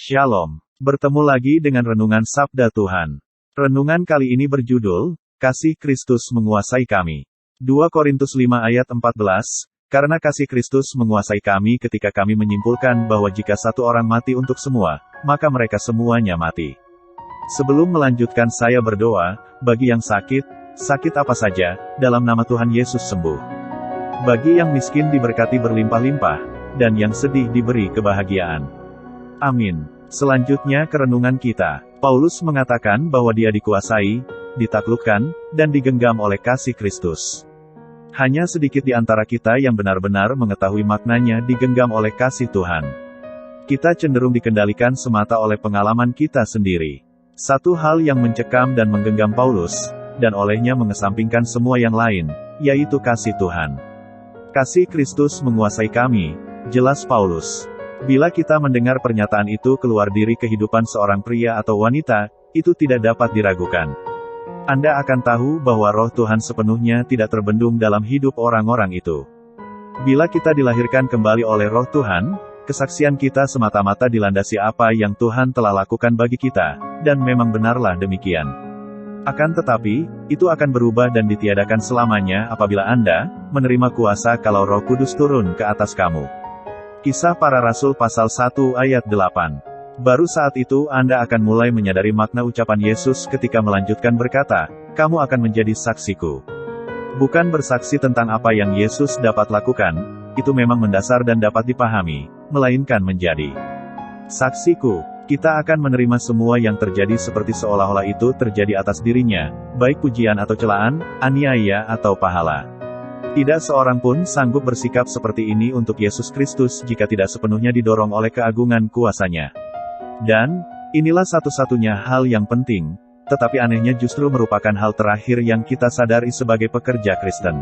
Shalom. Bertemu lagi dengan Renungan Sabda Tuhan. Renungan kali ini berjudul, Kasih Kristus menguasai kami. 2 Korintus 5 ayat 14, karena kasih Kristus menguasai kami ketika kami menyimpulkan bahwa jika satu orang mati untuk semua, maka mereka semuanya mati. Sebelum melanjutkan saya berdoa, bagi yang sakit apa saja, dalam nama Tuhan Yesus sembuh. Bagi yang miskin diberkati berlimpah-limpah, dan yang sedih diberi kebahagiaan. Amin. Selanjutnya ke renungan kita. Paulus mengatakan bahwa dia dikuasai, ditaklukkan, dan digenggam oleh kasih Kristus. Hanya sedikit di antara kita yang benar-benar mengetahui maknanya digenggam oleh kasih Tuhan. Kita cenderung dikendalikan semata oleh pengalaman kita sendiri. Satu hal yang mencekam dan menggenggam Paulus, dan olehnya mengesampingkan semua yang lain, yaitu kasih Tuhan. Kasih Kristus menguasai kami, jelas Paulus. Bila kita mendengar pernyataan itu keluar dari kehidupan seorang pria atau wanita, itu tidak dapat diragukan. Anda akan tahu bahwa roh Tuhan sepenuhnya tidak terbendung dalam hidup orang-orang itu. Bila kita dilahirkan kembali oleh roh Tuhan, kesaksian kita semata-mata dilandasi apa yang Tuhan telah lakukan bagi kita, dan memang benarlah demikian. Akan tetapi, itu akan berubah dan ditiadakan selamanya apabila Anda menerima kuasa kalau Roh Kudus turun ke atas kamu. Kisah Para Rasul pasal 1 ayat 8. Baru saat itu Anda akan mulai menyadari makna ucapan Yesus ketika melanjutkan berkata, kamu akan menjadi saksiku. Bukan bersaksi tentang apa yang Yesus dapat lakukan, itu memang mendasar dan dapat dipahami, melainkan menjadi saksiku. Kita akan menerima semua yang terjadi seperti seolah-olah itu terjadi atas dirinya, baik pujian atau celaan, aniaya atau pahala. Tidak seorang pun sanggup bersikap seperti ini untuk Yesus Kristus jika tidak sepenuhnya didorong oleh keagungan kuasanya. Dan, inilah satu-satunya hal yang penting, tetapi anehnya justru merupakan hal terakhir yang kita sadari sebagai pekerja Kristen.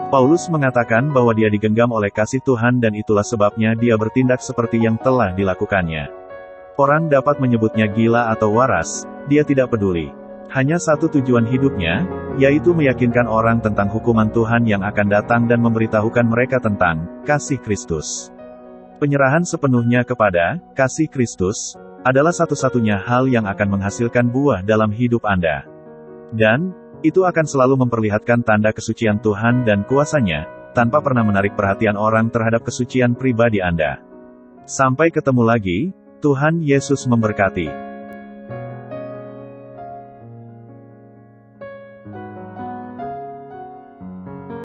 Paulus mengatakan bahwa dia digenggam oleh kasih Tuhan dan itulah sebabnya dia bertindak seperti yang telah dilakukannya. Orang dapat menyebutnya gila atau waras, dia tidak peduli. Hanya satu tujuan hidupnya, yaitu meyakinkan orang tentang hukuman Tuhan yang akan datang dan memberitahukan mereka tentang kasih Kristus. Penyerahan sepenuhnya kepada kasih Kristus adalah satu-satunya hal yang akan menghasilkan buah dalam hidup Anda. Dan, itu akan selalu memperlihatkan tanda kesucian Tuhan dan kuasanya, tanpa pernah menarik perhatian orang terhadap kesucian pribadi Anda. Sampai ketemu lagi, Tuhan Yesus memberkati.